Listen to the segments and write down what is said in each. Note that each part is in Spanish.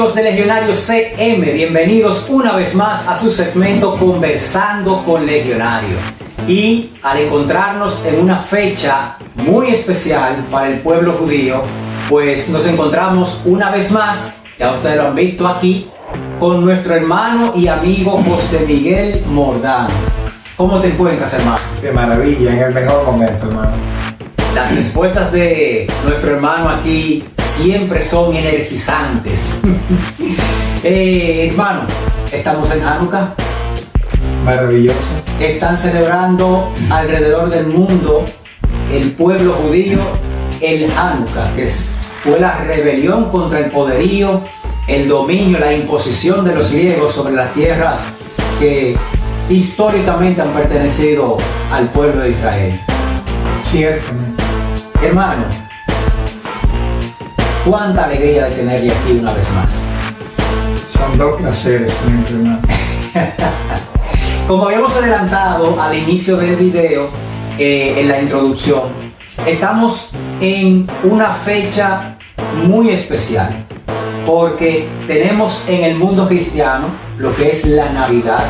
amigos de Legionario CM, bienvenidos una vez más a su segmento Conversando con Legionario. Y al encontrarnos en una fecha muy especial para el pueblo judío, pues nos encontramos una vez más, ya ustedes lo han visto aquí, con nuestro hermano y amigo José Miguel Mordán. ¿Cómo te encuentras, hermano? De maravilla, en el mejor momento, hermano. Las respuestas de nuestro hermano aquí siempre son energizantes. Hermano, estamos en Hanukkah. Maravilloso. Están celebrando alrededor del mundo el pueblo judío el Hanukkah, que fue la rebelión contra el poderío, el dominio, la imposición de los griegos sobre las tierras que históricamente han pertenecido al pueblo de Israel. Ciertamente. Hermano, cuánta alegría de tenerle aquí una vez más. Son dos placeres siempre, hermano. Como habíamos adelantado al inicio del video, en la introducción, estamos en una fecha muy especial porque tenemos en el mundo cristiano lo que es la Navidad,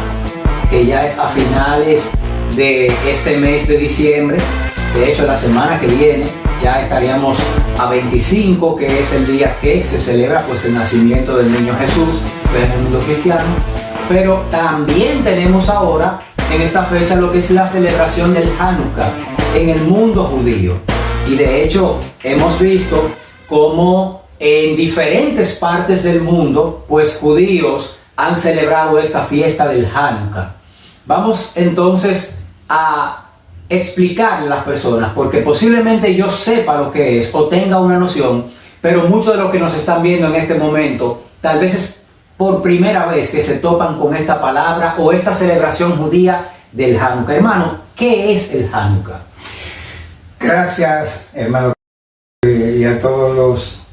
que ya es a finales de este mes de diciembre. De hecho, la semana que viene ya estaríamos a 25, que es el día que se celebra pues el nacimiento del niño Jesús en el mundo cristiano. Pero también tenemos ahora en esta fecha lo que es la celebración del Hanukkah en el mundo judío. Y de hecho hemos visto cómo en diferentes partes del mundo pues judíos han celebrado esta fiesta del Hanukkah. Vamos entonces a explicarle a las personas, porque posiblemente yo sepa lo que es o tenga una noción, pero muchos de los que nos están viendo en este momento tal vez es por primera vez que se topan con esta palabra o esta celebración judía del Hanukkah. Hermano, ¿qué es el Hanukkah? Gracias, hermano, y a todos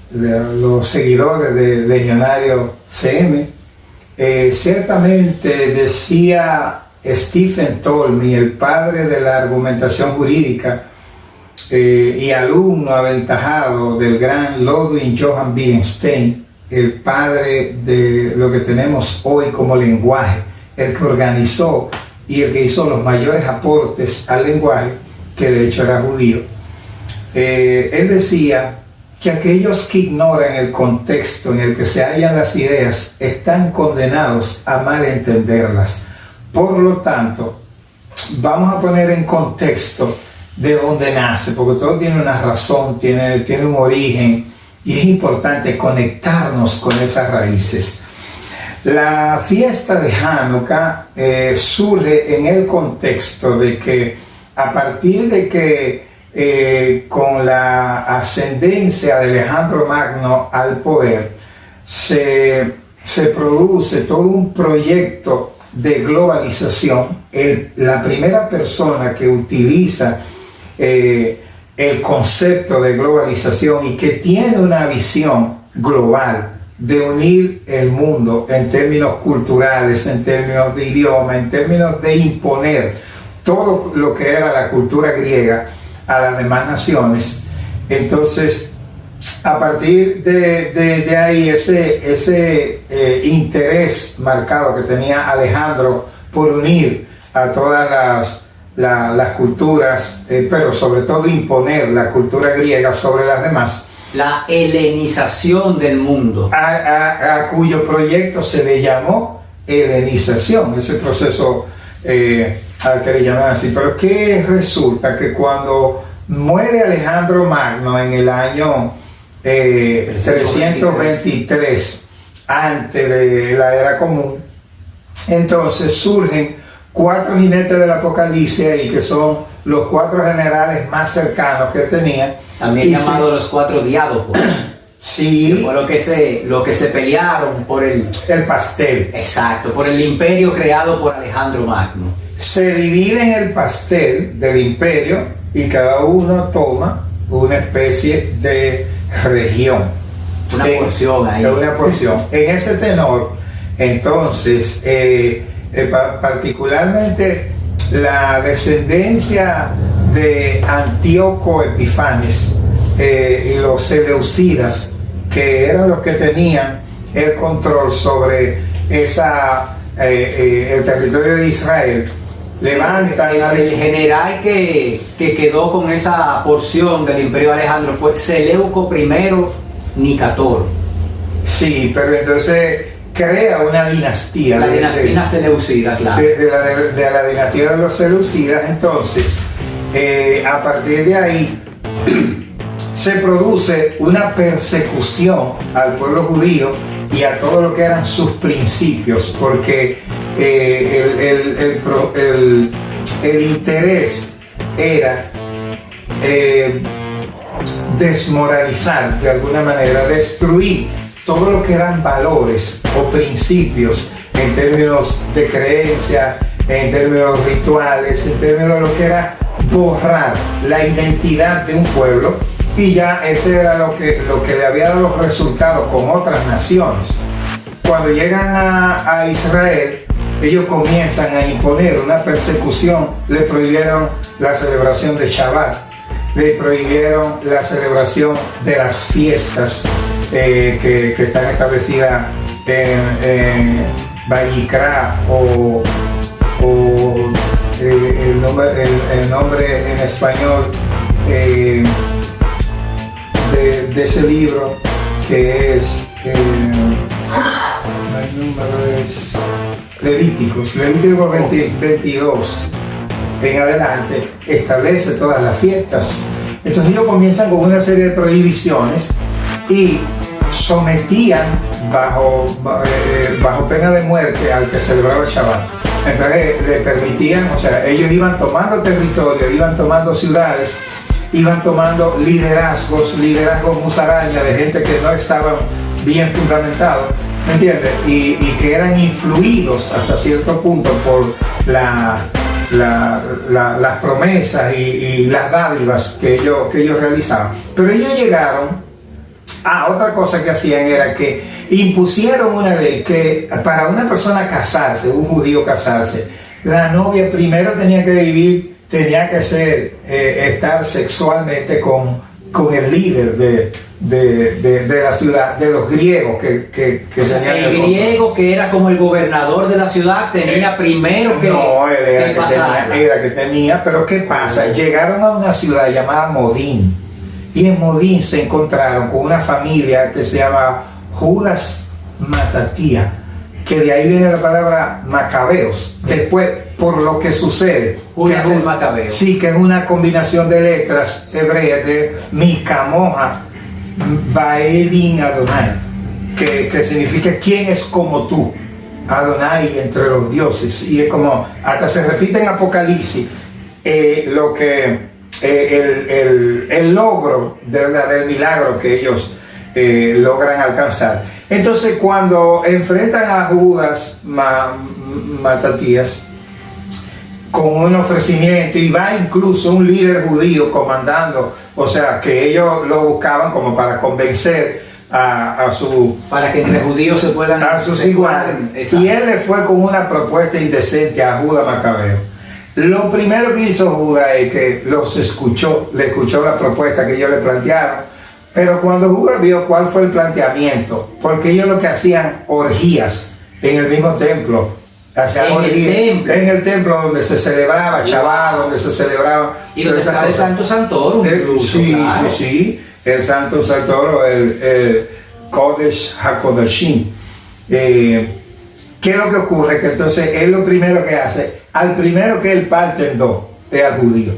los seguidores de Legionario CM. Ciertamente decía Stephen Tolmy, el padre de la argumentación jurídica y alumno aventajado del gran Ludwig Johann Wittgenstein, el padre de lo que tenemos hoy como lenguaje, el que organizó y el que hizo los mayores aportes al lenguaje, que de hecho era judío. Él decía que aquellos que ignoran el contexto en el que se hallan las ideas están condenados a malentenderlas. Por lo tanto, vamos a poner en contexto de dónde nace, porque todo tiene una razón, tiene un origen, y es importante conectarnos con esas raíces. La fiesta de Hanukkah surge en el contexto de que a partir de que con la ascendencia de Alejandro Magno al poder se produce todo un proyecto de globalización. La primera persona que utiliza el concepto de globalización y que tiene una visión global de unir el mundo en términos culturales, en términos de idioma, en términos de imponer todo lo que era la cultura griega a las demás naciones. Entonces, a partir de ahí, ese interés marcado que tenía Alejandro por unir a todas las culturas, pero sobre todo imponer la cultura griega sobre las demás. La helenización del mundo. A cuyo proyecto se le llamó helenización, ese proceso al que le llaman así. Pero ¿qué resulta? Que cuando muere Alejandro Magno en el año 323 antes de la era común, entonces surgen 4 jinetes del Apocalipsis ahí, que son los 4 generales más cercanos que tenía. También llamados los 4 diádocos. Sí. Que fue lo que se pelearon por el pastel. Exacto, por el imperio creado por Alejandro Magno. Se dividen el pastel del imperio y cada uno toma una especie de región. Una porción ahí. Una porción. En ese tenor, entonces, particularmente la descendencia de Antíoco Epifanes y los seleucidas, que eran los que tenían el control sobre el territorio de Israel, levantan el general que quedó con esa porción del Imperio Alejandro fue Seleuco I Nicator. Sí, pero entonces crea una dinastía. La dinastía seleucida, claro. De la dinastía de los seleucidas. Entonces, a partir de ahí se produce una persecución al pueblo judío y a todo lo que eran sus principios, porque el interés era desmoralizar, de alguna manera, destruir todo lo que eran valores o principios en términos de creencia, en términos rituales, en términos de lo que era borrar la identidad de un pueblo, y ya ese era lo que le había dado los resultados con otras naciones. Cuando llegan a Israel, ellos comienzan a imponer una persecución. Le prohibieron la celebración de Shabbat, le prohibieron la celebración de las fiestas que están establecidas en Vayikra o el nombre en español de ese libro, que es Levíticos 22 en adelante, establece todas las fiestas. Entonces ellos comienzan con una serie de prohibiciones y sometían bajo pena de muerte al que celebraba el Shabbat. Entonces le permitían, o sea, ellos iban tomando territorio, iban tomando ciudades, iban tomando liderazgos musaraña de gente que no estaban bien fundamentados, ¿me entiendes? Y que eran influidos hasta cierto punto por las promesas y las dádivas que ellos realizaban. Pero ellos llegaron a otra cosa que hacían, era que impusieron una ley que para una persona casarse, un judío casarse, la novia primero tenía que estar sexualmente con el líder de la ciudad, de los griegos que o sea, el griego que era como el gobernador de la ciudad tenía primero que era que tenía, pero ¿qué pasa? Llegaron a una ciudad llamada Modín, y en Modín se encontraron con una familia que se llama Judas Matatía, que de ahí viene la palabra Macabeos. Después, por lo que sucede, Judas el Macabeo. Sí, que es una combinación de letras hebreas de Mikamoja Baedin Adonai, que significa ¿quién es como tú? Adonai entre los dioses. Y es como, hasta se repite en Apocalipsis lo que el logro del milagro que ellos logran alcanzar. Entonces, cuando enfrentan a Judas Matatías con un ofrecimiento, y va incluso un líder judío comandando, o sea, que ellos lo buscaban como para convencer para que entre judíos se puedan a sus iguales. Y él le fue con una propuesta indecente a Judas Macabeo. Lo primero que hizo Judas es que le escuchó la propuesta que ellos le plantearon, pero cuando Judas vio cuál fue el planteamiento, porque ellos lo que hacían orgías en el mismo templo, en el templo donde se celebraba Shabbat, donde se celebraba, y donde está el Santo Santorum incluso, sí, claro. sí, el Santo Santorum, el Kodesh HaKodashim. ¿Qué es lo que ocurre? Que entonces él lo primero que hace, al primero que él parte en dos, es al judío,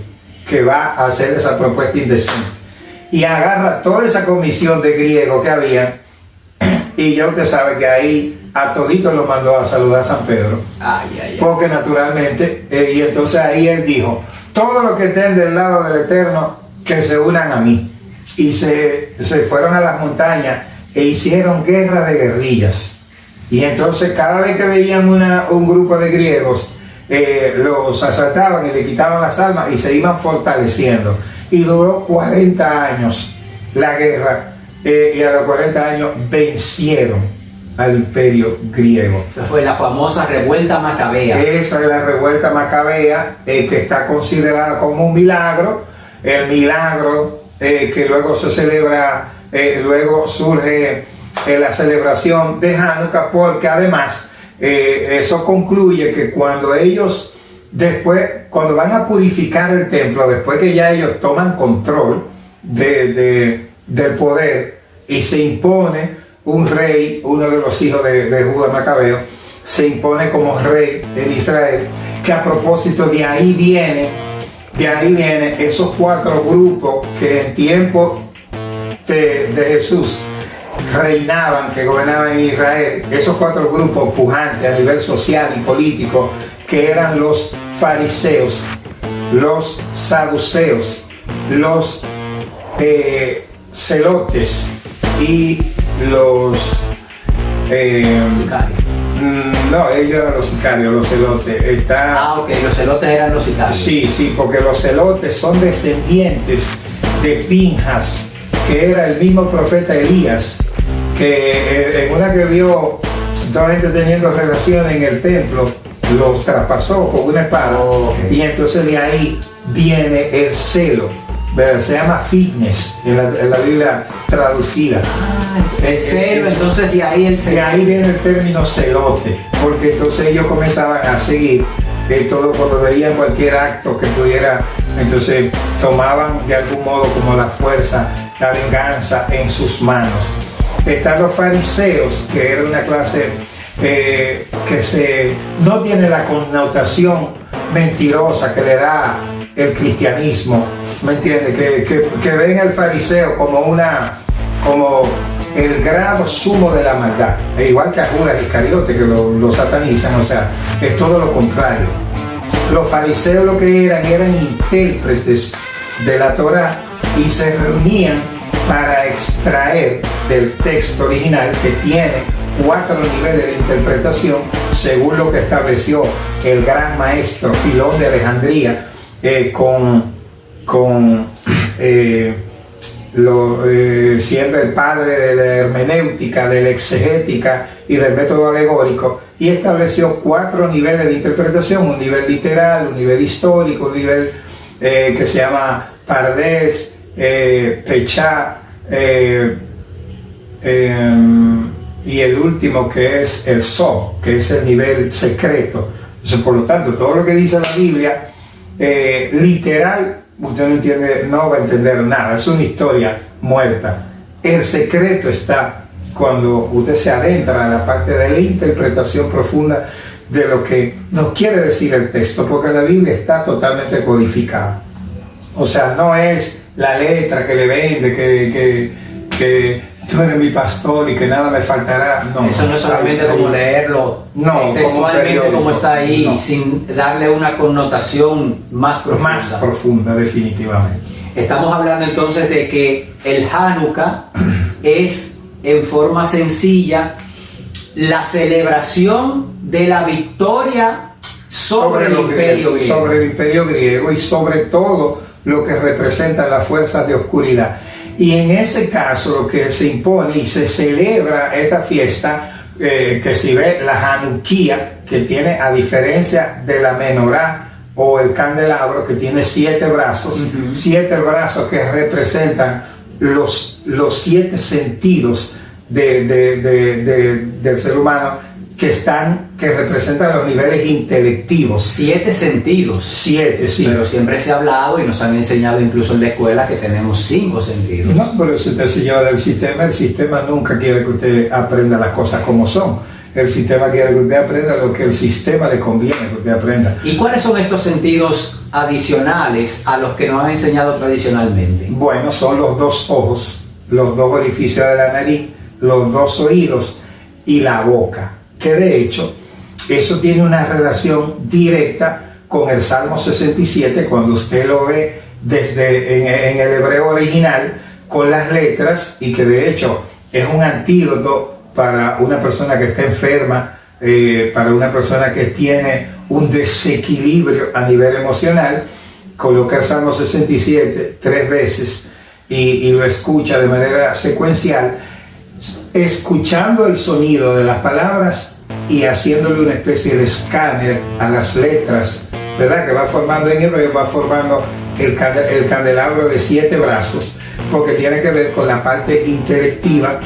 que va a hacer esa propuesta indecente, y agarra toda esa comisión de griegos que había, y ya usted sabe que ahí a toditos los mandó a saludar a San Pedro, porque naturalmente, y entonces ahí él dijo, todos los que estén del lado del Eterno, que se unan a mí. Y se fueron a las montañas e hicieron guerra de guerrillas. Y entonces cada vez que veían un grupo de griegos, los asaltaban y le quitaban las armas y se iban fortaleciendo. Y duró 40 años la guerra, y a los 40 años vencieron al imperio griego. Esa fue la famosa revuelta macabea. Esa es la revuelta macabea, que está considerada como un milagro, el milagro que luego se celebra luego surge la celebración de Hanukkah, porque además eso concluye que cuando ellos después, cuando van a purificar el templo, después que ya ellos toman control del poder y se impone un rey, uno de los hijos de Judá Macabeo, se impone como rey en Israel, que a propósito de ahí vienen esos 4 grupos que en tiempo de Jesús reinaban, que gobernaban en Israel, esos 4 grupos pujantes a nivel social y político, que eran los fariseos, los saduceos, los celotes y los Sicarios. no, ellos eran los sicarios, los celotes. Ok, los celotes eran los sicarios. Sí, porque los celotes son descendientes de Pinjas, que era el mismo profeta Elías, que en una que vio toda gente teniendo relaciones en el templo, los traspasó con una espada. Y entonces de ahí viene el celo, ¿verdad? Se llama fitness en la Biblia traducida. El celo, entonces de ahí el celo. De ahí viene el término celote, porque entonces ellos comenzaban a seguir todo cuando veían cualquier acto que pudiera, entonces tomaban de algún modo como la fuerza, la venganza en sus manos. Están los fariseos, que era una clase que no tiene la connotación mentirosa que le da el cristianismo, ¿me entiendes? Que ven al fariseo como el grado sumo de la maldad, igual que a Judas Iscariote, que lo satanizan, o sea, es todo lo contrario. Los fariseos lo que eran intérpretes de la Torá y se reunían para extraer del texto original, que tiene 4 niveles de interpretación, según lo que estableció el gran maestro Filón de Alejandría, siendo el padre de la hermenéutica, de la exegética y del método alegórico, y estableció 4 niveles de interpretación: un nivel literal, un nivel histórico, un nivel que se llama Pardés, Pechá, y el último, que es el So, que es el nivel secreto. Entonces, por lo tanto, todo lo que dice la Biblia literal, usted no entiende, no va a entender nada, es una historia muerta. El secreto está cuando usted se adentra en la parte de la interpretación profunda de lo que nos quiere decir el texto, porque la Biblia está totalmente codificada. O sea, no es la letra que le vende, que tú eres mi pastor y que nada me faltará. No, eso no es solamente como leerlo textualmente como está ahí, no, sin darle una connotación más profunda. Más profunda, definitivamente. Estamos hablando entonces de que el Hanukkah es, en forma sencilla, la celebración de la victoria sobre el imperio griego. Sobre el imperio griego y sobre todo lo que representa las fuerzas de oscuridad. Y en ese caso lo que se impone y se celebra esta fiesta, que si ve la Hanukkah, que tiene, a diferencia de la menorá o el candelabro, que tiene 7 brazos, 7 brazos que representan los 7 sentidos del ser humano, que representan los niveles intelectivos. 7 sentidos. 7, sí. Pero siempre se ha hablado y nos han enseñado incluso en la escuela que tenemos 5 sentidos. No, pero eso te enseñaba del sistema. El sistema nunca quiere que usted aprenda las cosas como son. El sistema quiere que usted aprenda lo que el sistema le conviene que usted aprenda. ¿Y cuáles son estos sentidos adicionales a los que nos han enseñado tradicionalmente? Bueno, son los 2 ojos, los 2 orificios de la nariz, los 2 oídos y la boca. Que de hecho, eso tiene una relación directa con el Salmo 67, cuando usted lo ve en el hebreo original, con las letras, y que de hecho es un antídoto para una persona que está enferma, para una persona que tiene un desequilibrio a nivel emocional. Coloca el Salmo 67 3 veces y lo escucha de manera secuencial, escuchando el sonido de las palabras y haciéndole una especie de escáner a las letras, ¿verdad? Que va formando en hebreo, va formando el candelabro de 7 brazos, porque tiene que ver con la parte intelectiva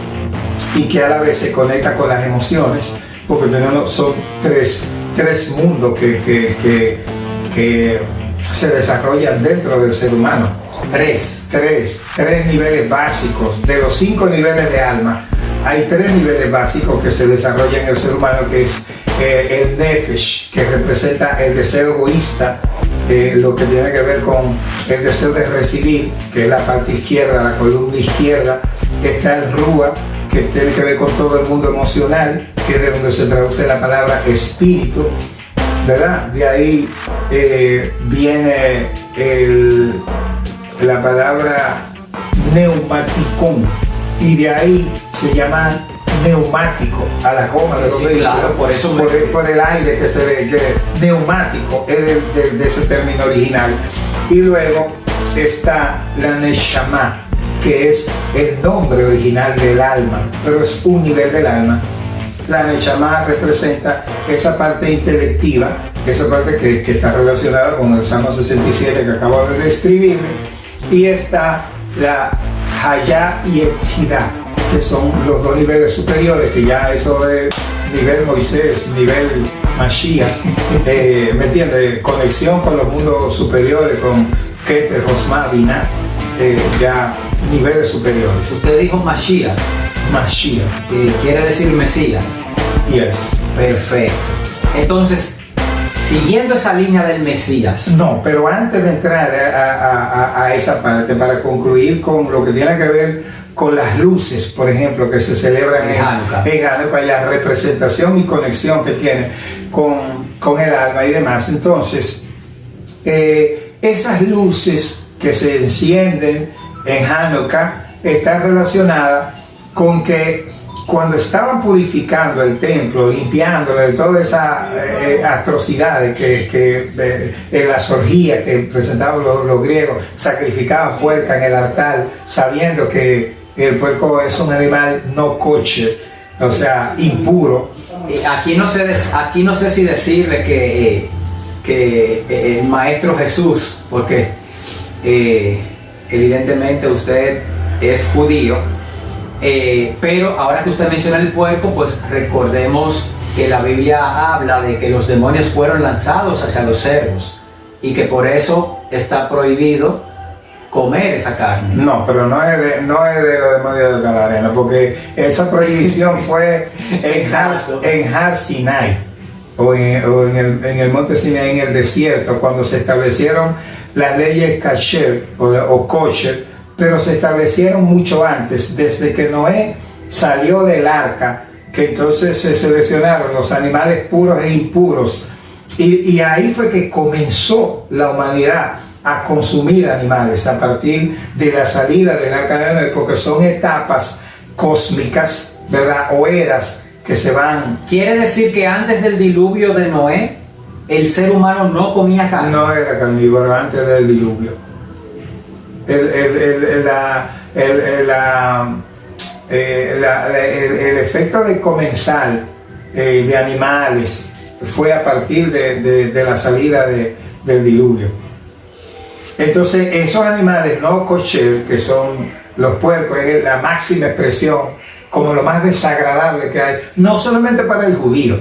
y que a la vez se conecta con las emociones, porque son tres mundos que se desarrollan dentro del ser humano. Tres niveles básicos. De los 5 niveles de alma, hay 3 niveles básicos que se desarrollan en el ser humano, que es el nefesh, que representa el deseo egoísta, lo que tiene que ver con el deseo de recibir, que es la parte izquierda, la columna izquierda. Está el rúa, que tiene que ver con todo el mundo emocional, que es de donde se traduce la palabra espíritu, ¿verdad? De ahí viene la palabra neumaticón, y de ahí se llama neumático a la goma de los vehículos. Claro, por eso por el aire que se ve, que neumático es de ese término original. Y luego está la neshama, que es el nombre original del alma, pero es un nivel del alma. La neshama representa esa parte intelectiva, esa parte que está relacionada con el Salmo 67 que acabo de describir, y está la Hayá y el Hidá, que son los 2 niveles superiores, que ya eso es nivel Moisés, nivel Mashiach, ¿me entiendes? Conexión con los mundos superiores, con Keter, Josma, Binah, ya niveles superiores. Usted dijo Mashiach. Mashiach. Quiere decir Mesías. Yes. Perfecto. Entonces, siguiendo esa línea del Mesías. No, pero antes de entrar a esa parte, para concluir con lo que tiene que ver con las luces, por ejemplo, que se celebran en Hanukkah, y la representación y conexión que tiene con el alma y demás. Entonces, esas luces que se encienden en Hanukkah están relacionadas con que cuando estaban purificando el templo, limpiándolo de todas esas atrocidades en las orgías que presentaban los griegos, sacrificaban puerca en el altar, sabiendo que el puerco es un animal no kosher, o sea, impuro. Aquí no sé si decirle que el Maestro Jesús, porque evidentemente usted es judío, pero ahora que usted menciona el puerco, pues recordemos que la Biblia habla de que los demonios fueron lanzados hacia los cerdos y que por eso está prohibido comer esa carne. No, pero no es de los demonios del Gadareno, porque esa prohibición fue en Har Sinai, o en el monte Sinai, en el desierto, cuando se establecieron las leyes kasher o kosher, pero se establecieron mucho antes, desde que Noé salió del arca, que entonces se seleccionaron los animales puros e impuros, y ahí fue que comenzó la humanidad a consumir animales a partir de la salida del arca de Noé, porque son etapas cósmicas, ¿verdad? O eras que se van. ¿Quiere decir que antes del diluvio de Noé, el ser humano no comía carne? No era carnívoro antes del diluvio. El efecto de comensal de animales fue a partir de la salida del diluvio. Entonces esos animales no kosher, que son los puercos, es la máxima expresión, como lo más desagradable que hay, no solamente para el judío,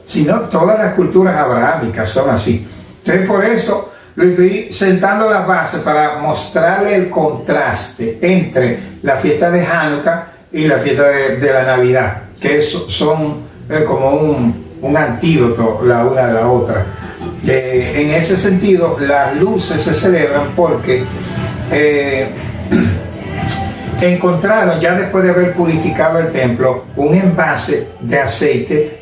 sino todas las culturas abrahámicas son así. Entonces por eso le estoy sentando las bases para mostrarle el contraste entre la fiesta de Hanukkah y la fiesta de la Navidad, que son como un antídoto la una de la otra. En ese sentido, las luces se celebran porque encontraron, ya después de haber purificado el templo, un envase de aceite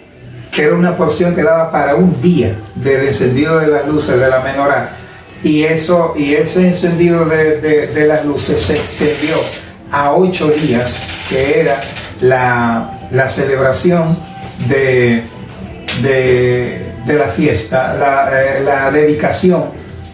que era una porción que daba para un día del encendido de las luces de la menorá, y ese encendido de las luces se extendió a 8 días, que era la celebración de la fiesta, la dedicación,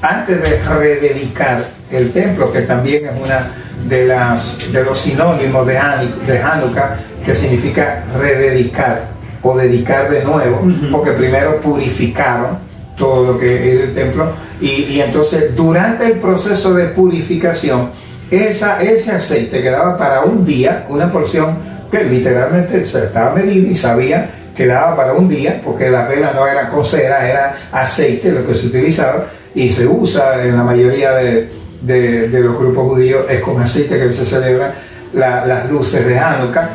antes de rededicar el templo, que también es una de los sinónimos de Hanukkah, que significa rededicar o dedicar de nuevo, porque primero purificaron todo lo que es el templo, y entonces durante el proceso de purificación ese aceite que daba para un día, una porción que literalmente se estaba medido y sabía que daba para un día, porque la vela no era con cera, era aceite lo que se utilizaba y se usa en la mayoría de los grupos judíos, es con aceite que se celebran las luces de Hanukkah.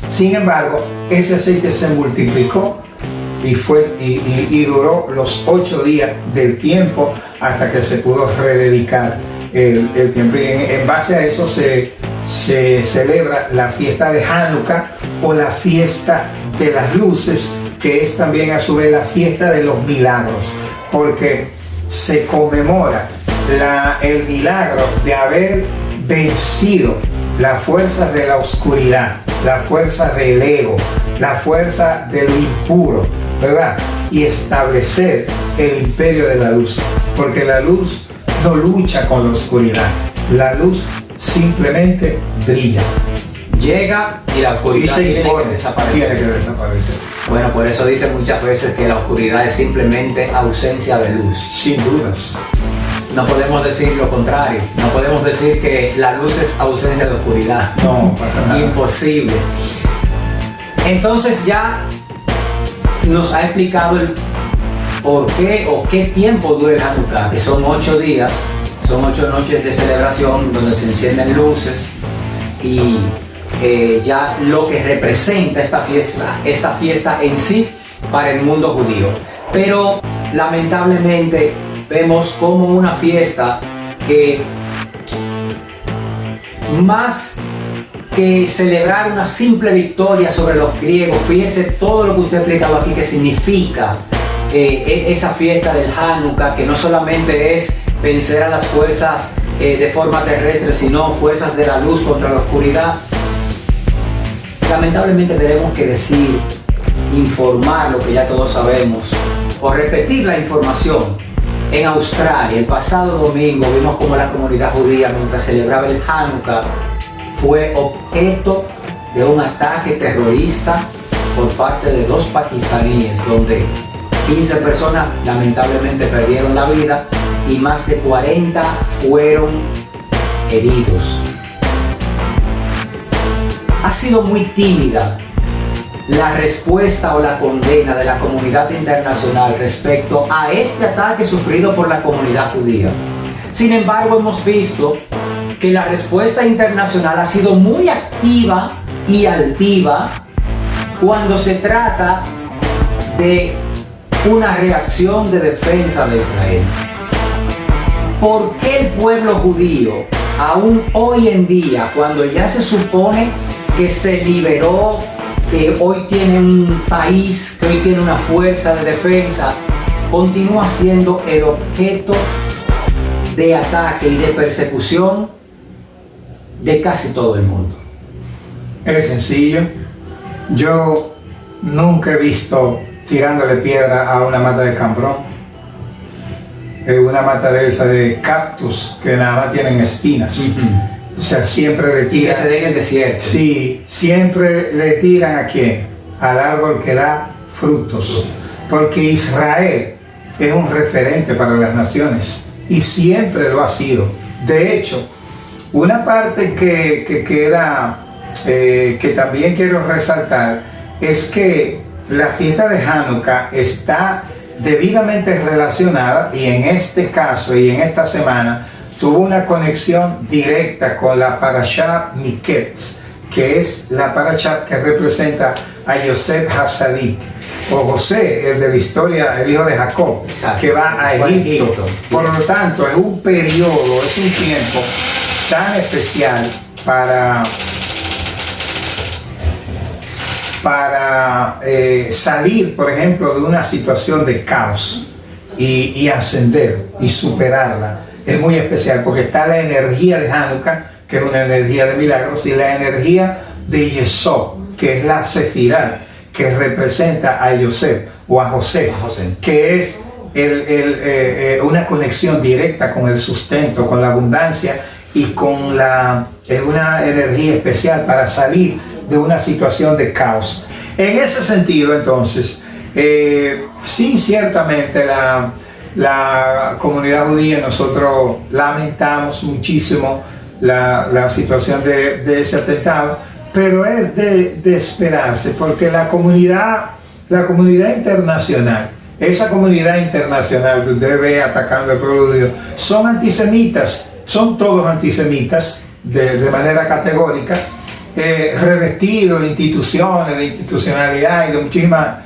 Sin embargo, ese aceite se multiplicó y duró los 8 días del tiempo hasta que se pudo rededicar el tiempo. Y en base a eso se celebra la fiesta de Hanukkah o la fiesta de las luces, que es también a su vez la fiesta de los milagros, porque se conmemora el milagro de haber vencido las fuerzas de la oscuridad, las fuerzas del ego, la fuerza de lo impuro, ¿verdad? Y establecer el imperio de la luz, porque la luz no lucha con la oscuridad, la luz simplemente brilla. Llega y la oscuridad tiene que desaparecer. Bueno, por eso dicen muchas veces que la oscuridad es simplemente ausencia de luz. Sin dudas. No podemos decir lo contrario. No podemos decir que la luz es ausencia de oscuridad. No, para nada. Imposible. Entonces ya nos ha explicado el por qué o qué tiempo dura el Hanukkah, que son 8 días, son 8 noches de celebración donde se encienden luces y ya lo que representa esta fiesta en sí para el mundo judío. Pero lamentablemente vemos como una fiesta que más que celebrar una simple victoria sobre los griegos, fíjese todo lo que usted ha explicado aquí que significa esa fiesta del Hanukkah, que no solamente es vencer a las fuerzas de forma terrestre, sino fuerzas de la luz contra la oscuridad. Lamentablemente tenemos que decir, informar lo que ya todos sabemos o repetir la información. En Australia, el pasado domingo, vimos como la comunidad judía, mientras celebraba el Hanukkah, fue objeto de un ataque terrorista por parte de 2 pakistaníes, donde 15 personas lamentablemente perdieron la vida y más de 40 fueron heridos. Ha sido muy tímida la respuesta o la condena de la comunidad internacional respecto a este ataque sufrido por la comunidad judía. Sin embargo, hemos visto que la respuesta internacional ha sido muy activa y altiva cuando se trata de una reacción de defensa de Israel. ¿Por qué el pueblo judío, aún hoy en día, cuando ya se supone que se liberó, que hoy tiene un país, que hoy tiene una fuerza de defensa, continúa siendo el objeto de ataque y de persecución de casi todo el mundo? Es sencillo. Yo nunca he visto tirándole piedra a una mata de cambrón, una mata de esa de cactus que nada más tienen espinas. O sea, siempre le tiran. Y que se den en el desierto. Sí, siempre le tiran ¿a quién? Al árbol que da frutos. Porque Israel es un referente para las naciones y siempre lo ha sido. De hecho, una parte que queda, que también quiero resaltar, es que la fiesta de Hanukkah está debidamente relacionada, y en este caso y en esta semana tuvo una conexión directa con la Parashá Miketz, que es la Parashá que representa a Yosef Hasadik, o José, el de la historia, el hijo de Jacob. Exacto. Que va a Egipto. Por lo tanto, es un periodo, es un tiempo tan especial para salir, por ejemplo, de una situación de caos y ascender y superarla. Es muy especial porque está la energía de Hanukkah, que es una energía de milagros, y la energía de Yesod, que es la Sefirá, que representa a Yosef o a José, que es una conexión directa con el sustento, con la abundancia y con es una energía especial para salir de una situación de caos. En ese sentido, entonces, sí, ciertamente la comunidad judía, nosotros lamentamos muchísimo la situación de ese atentado, pero es de esperarse, porque la comunidad internacional, esa comunidad internacional que usted ve atacando al pueblo judío, son antisemitas, son todos antisemitas de manera categórica, revestidos de instituciones, de institucionalidad y de muchísimas,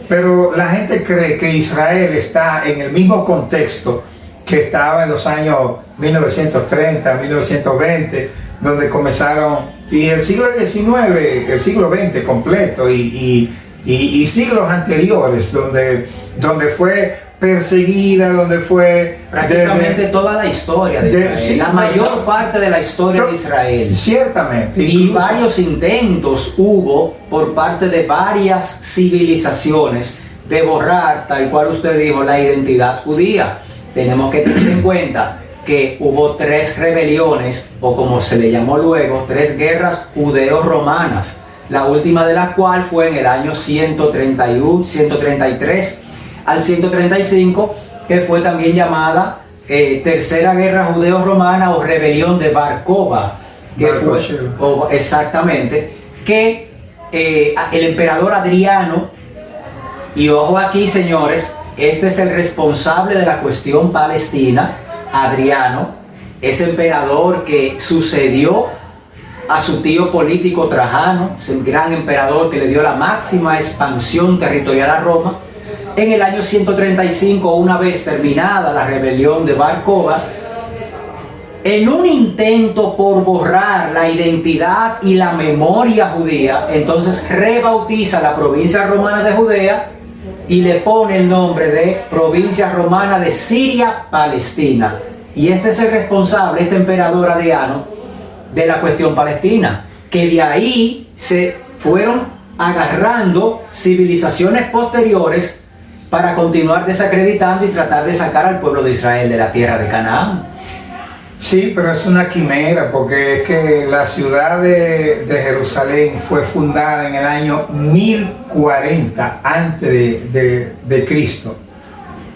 pero la gente cree que Israel está en el mismo contexto que estaba en los años 1930, 1920, donde comenzaron, y el siglo XIX, el siglo XX completo, y siglos anteriores, donde fue perseguida, donde fue prácticamente toda la historia de Israel, sí, la mayor parte de la historia de Israel. Ciertamente. Y varios intentos hubo por parte de varias civilizaciones de borrar, tal cual usted dijo, la identidad judía. Tenemos que tener en cuenta que hubo 3 rebeliones, o como se le llamó luego, 3 guerras judeo-romanas, la última de las cuales fue en el año 133 al 135, que fue también llamada Tercera Guerra Judeo-Romana o Rebelión de Bar Kokhba, que fue, exactamente, que el emperador Adriano, y ojo aquí señores, este es el responsable de la cuestión palestina, Adriano, ese emperador que sucedió a su tío político Trajano, es el gran emperador que le dio la máxima expansión territorial a Roma. En el año 135, una vez terminada la rebelión de Bar Kokhba, en un intento por borrar la identidad y la memoria judía, entonces rebautiza la provincia romana de Judea y le pone el nombre de provincia romana de Siria-Palestina. Y este es el responsable, este emperador Adriano, de la cuestión palestina, que de ahí se fueron agarrando civilizaciones posteriores para continuar desacreditando y tratar de sacar al pueblo de Israel de la tierra de Canaán. Sí, pero es una quimera, porque es que la ciudad de Jerusalén fue fundada en el año 1040 antes de Cristo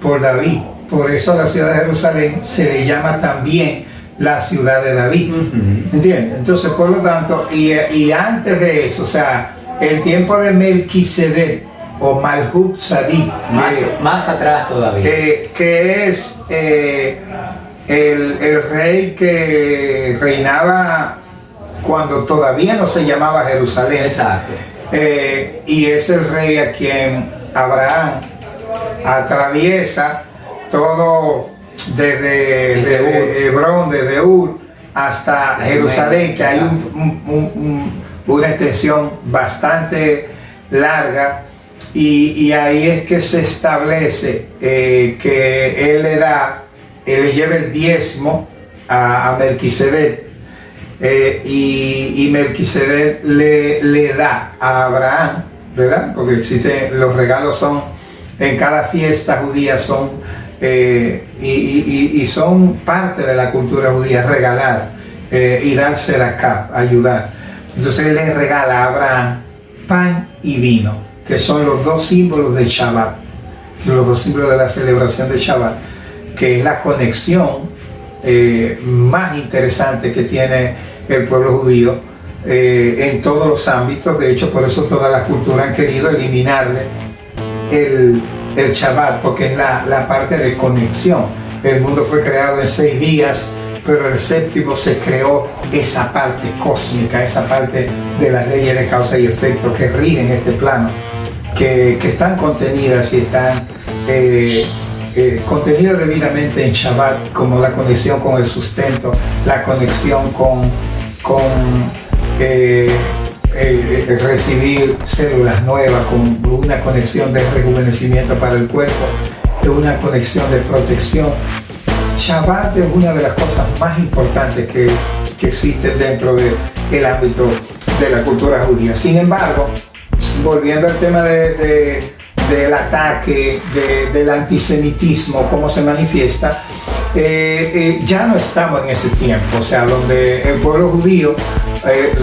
por David. Por eso la ciudad de Jerusalén se le llama también la ciudad de David. ¿Entiendes? Entonces, por lo tanto, y antes de eso, o sea, el tiempo de Melquisedec o Malhut Sadik, más atrás todavía, que es el rey que reinaba cuando todavía no se llamaba Jerusalén. Exacto. Y es el rey a quien Abraham atraviesa todo desde Hebrón, desde Ur hasta Jerusalén, que hay una extensión bastante larga, y ahí es que se establece que él le lleva el diezmo a Melquisedec, y Melquisedec le da a Abraham, ¿verdad? Porque los regalos son, en cada fiesta judía son, y son parte de la cultura judía, regalar y dar acá, ayudar. Entonces él le regala a Abraham pan y vino, que son los 2 símbolos de Shabbat, los 2 símbolos de la celebración de Shabbat, que es la conexión más interesante que tiene el pueblo judío en todos los ámbitos. De hecho, por eso todas las culturas han querido eliminarle el Shabbat, porque es la parte de conexión. El mundo fue creado en 6 días, pero el séptimo se creó esa parte cósmica, esa parte de las leyes de causa y efecto que rigen este plano, que están contenidas y están contenidas debidamente en Shabbat, como la conexión con el sustento, la conexión con recibir células nuevas, con una conexión de rejuvenecimiento para el cuerpo, una conexión de protección. Shabbat es una de las cosas más importantes que existen dentro del ámbito de la cultura judía. Sin embargo, volviendo al tema del ataque, del antisemitismo, cómo se manifiesta, ya no estamos en ese tiempo, o sea, donde el pueblo judío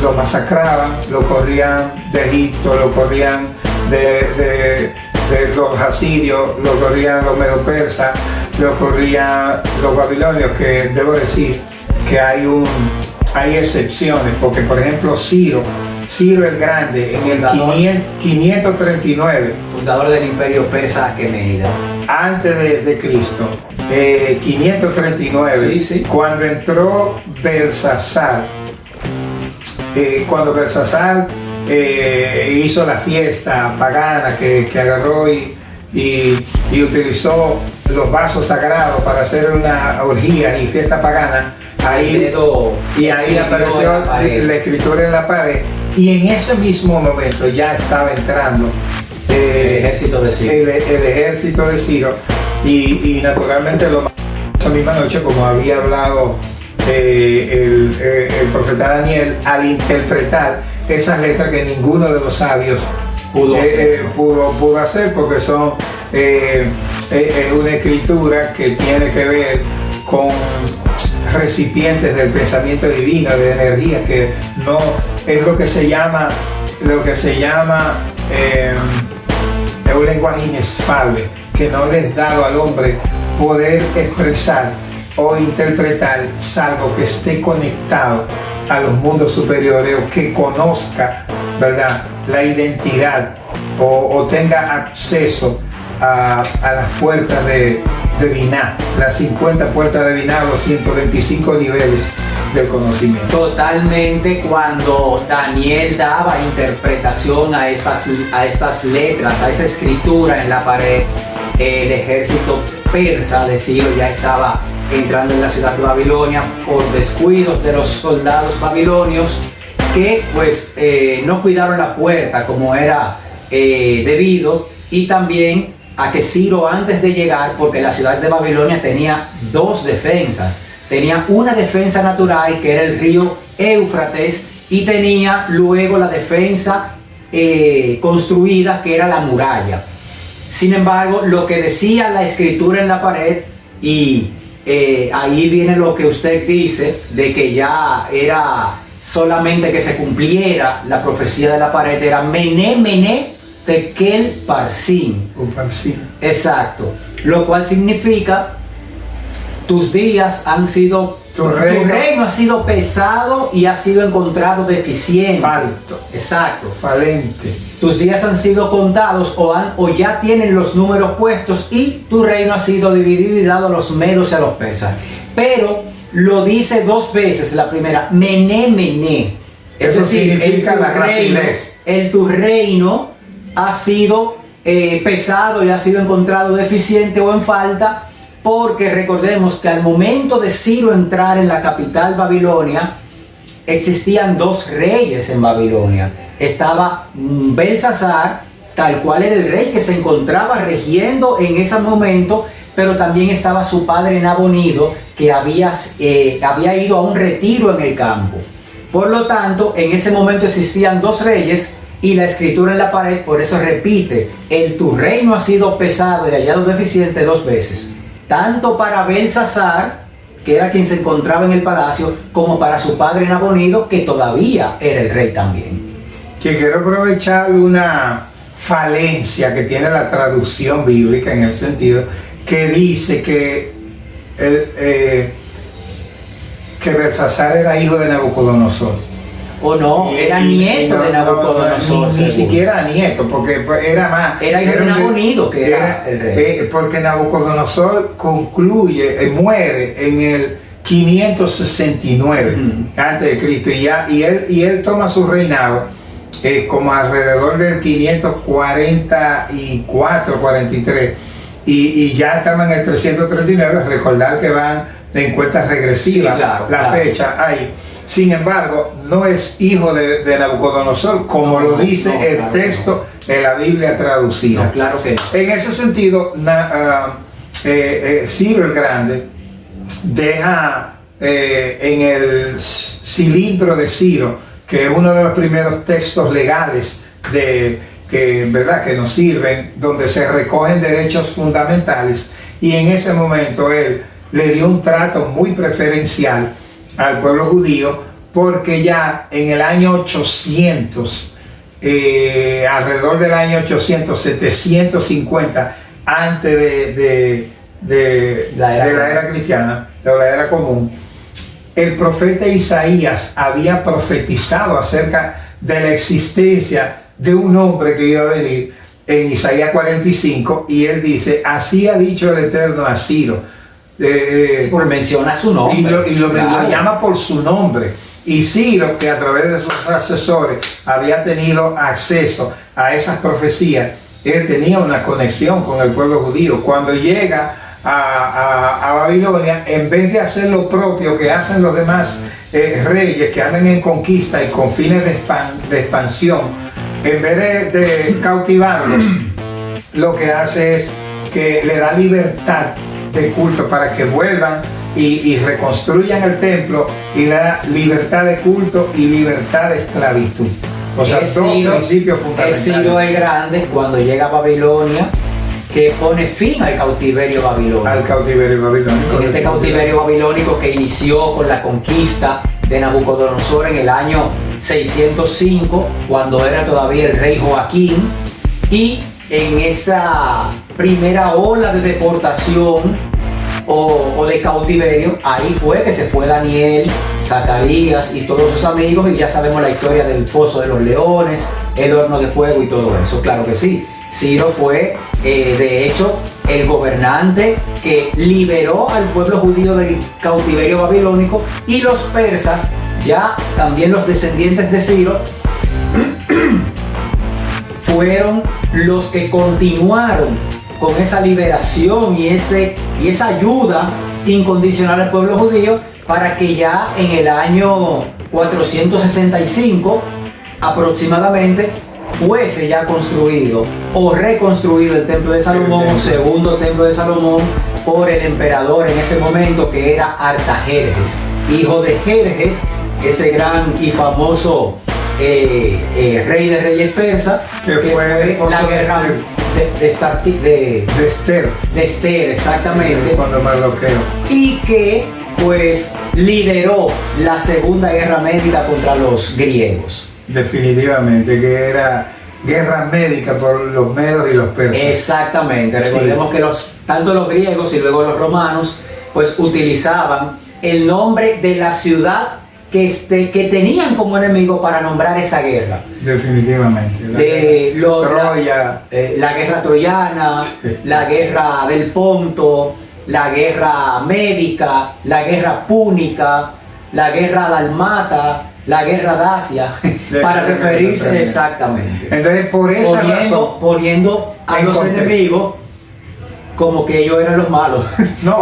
lo masacraban, lo corrían de Egipto, lo corrían de los asirios, lo corrían los medo-persas, lo corrían los babilonios, que debo decir que hay excepciones, porque por ejemplo Ciro el Grande en el 539, fundador del imperio persa aqueménida, antes de Cristo, 539, sí, sí. Cuando entró Belsasar, hizo la fiesta pagana que agarró y utilizó los vasos sagrados para hacer una orgía y fiesta pagana, ahí apareció la escritura en la pared, y en ese mismo momento ya estaba entrando el ejército de Ciro. El ejército de Ciro, y naturalmente lo mató esa misma noche, como había hablado el profeta Daniel, al interpretar esas letras que ninguno de los sabios pudo hacer, porque son una escritura que tiene que ver con recipientes del pensamiento divino, de energía, que no es lo que se llama un lenguaje inefable, que no le es dado al hombre poder expresar o interpretar, salvo que esté conectado a los mundos superiores, o que conozca, ¿verdad?, la identidad, o tenga acceso a las puertas de Binah, las 50 puertas de Binah, los 125 niveles del conocimiento. Totalmente. Cuando Daniel daba interpretación a estas letras, a esa escritura en la pared, el ejército persa de Ciro ya estaba entrando en la ciudad de Babilonia por descuidos de los soldados babilonios, que pues no cuidaron la puerta como era debido, y también a que Ciro, antes de llegar, porque la ciudad de Babilonia tenía dos defensas, tenía una defensa natural que era el río Éufrates, y tenía luego la defensa construida, que era la muralla. Sin embargo, lo que decía la escritura en la pared, y ahí viene lo que usted dice, de que ya era solamente que se cumpliera la profecía de la pared, era Mené, Mené, Tekel Parsin. Exacto. Lo cual significa: tus días han sido, tu reino ha sido pesado y ha sido encontrado deficiente. Falto. Exacto. Falente. Tus días han sido contados, o ya tienen los números puestos, y tu reino ha sido dividido y dado a los medos y a los persas. Pero lo dice dos veces. La primera, Mené, Mené. Eso significa la rapidez. Tu reino ha sido pesado y ha sido encontrado deficiente o en falta, porque recordemos que al momento de Ciro entrar en la capital Babilonia, existían dos reyes en Babilonia. Estaba Belsasar, tal cual era el rey que se encontraba regiendo en ese momento, pero también estaba su padre Nabonido, que había ido a un retiro en el campo. Por lo tanto, en ese momento existían dos reyes, y la escritura en la pared por eso repite: tu reino ha sido pesado y hallado deficiente dos veces, tanto para Belsasar, que era quien se encontraba en el palacio, como para su padre Nabonido, que todavía era el rey también. Que quiero aprovechar una falencia que tiene la traducción bíblica en ese sentido, que dice que Belsasar era hijo de Nabucodonosor. O no, era nieto de Nabucodonosor. Ni siquiera nieto, porque era más. Era hijo de Nabonido, que era el rey. Porque Nabucodonosor muere en el 569 antes de Cristo, y él toma su reinado como alrededor del 544, 43, y ya estamos en el 339. Recordar que van en cuentas regresivas, sí, claro. Fecha ahí. Sin embargo, no es hijo de Nabucodonosor, como lo dice el texto de la Biblia traducida. No, claro que no. En ese sentido, Ciro el Grande deja en el cilindro de Ciro, que es uno de los primeros textos legales que nos sirven, donde se recogen derechos fundamentales, y en ese momento él le dio un trato muy preferencial al pueblo judío, porque ya en el año 800, alrededor del año 800, 750, antes de la era cristiana, de la era común, el profeta Isaías había profetizado acerca de la existencia de un hombre que iba a venir en Isaías 45, y él dice, así ha dicho el Eterno a Ciro. Por menciona su nombre. Y lo llama por su nombre. Y Ciro, que a través de sus asesores había tenido acceso a esas profecías, él tenía una conexión con el pueblo judío. Cuando llega a Babilonia, en vez de hacer lo propio que hacen los demás reyes que andan en conquista y con fines de expansión, en vez de cautivarlos, lo que hace es que le da libertad de culto para que vuelvan y reconstruyan el templo, y le da libertad de culto y libertad de esclavitud. O sea, dos principios fundamentales. Es Ciro el Grande, cuando llega a Babilonia, que pone fin al cautiverio babilónico. Al cautiverio babilónico. En este cautiverio babilónico que inició con la conquista de Nabucodonosor en el año 605, cuando era todavía el rey Joaquín, y en esa primera ola de deportación o de cautiverio, ahí fue que se fue Daniel, Zacarías y todos sus amigos, y ya sabemos la historia del foso de los leones, el horno de fuego y todo eso. Claro que sí, Ciro fue de hecho el gobernante que liberó al pueblo judío del cautiverio babilónico, y los persas, ya también los descendientes de Ciro, fueron los que continuaron con esa liberación y esa ayuda incondicional al pueblo judío, para que ya en el año 465 aproximadamente fuese ya construido o reconstruido el templo de Salomón, un segundo templo de Salomón, por el emperador en ese momento, que era Artajerjes, hijo de Jerjes, ese gran y famoso rey de reyes persa, que fue la guerra de Esther, exactamente, cuando Mardoqueo, y que pues lideró la segunda guerra médica contra los griegos. Definitivamente, que era guerra médica por los medos y los persas. Exactamente, recordemos que tanto los griegos y luego los romanos pues utilizaban el nombre de la ciudad que tenían como enemigo para nombrar esa guerra. Definitivamente. Troya. La guerra troyana, la guerra del Ponto, la guerra médica, la guerra púnica, la guerra dalmata, la guerra dacia, para referirse exactamente. Entonces, por esa razón, poniendo a los enemigos como que ellos eran los malos, no,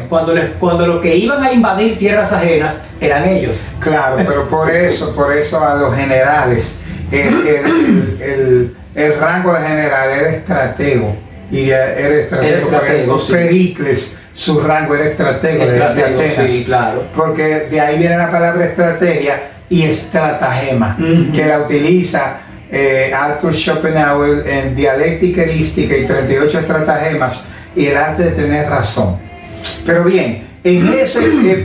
cuando los que iban a invadir tierras ajenas eran ellos. Claro, pero por eso a los generales, el rango de general era estratego, y era estratego, sí. Pericles, su rango era estratego de Atenas, sí, claro. Porque de ahí viene la palabra estrategia y estratagema, que la utiliza Arthur Schopenhauer en Dialéctica Erística y 38 estratagemas y el arte de tener razón. Pero bien,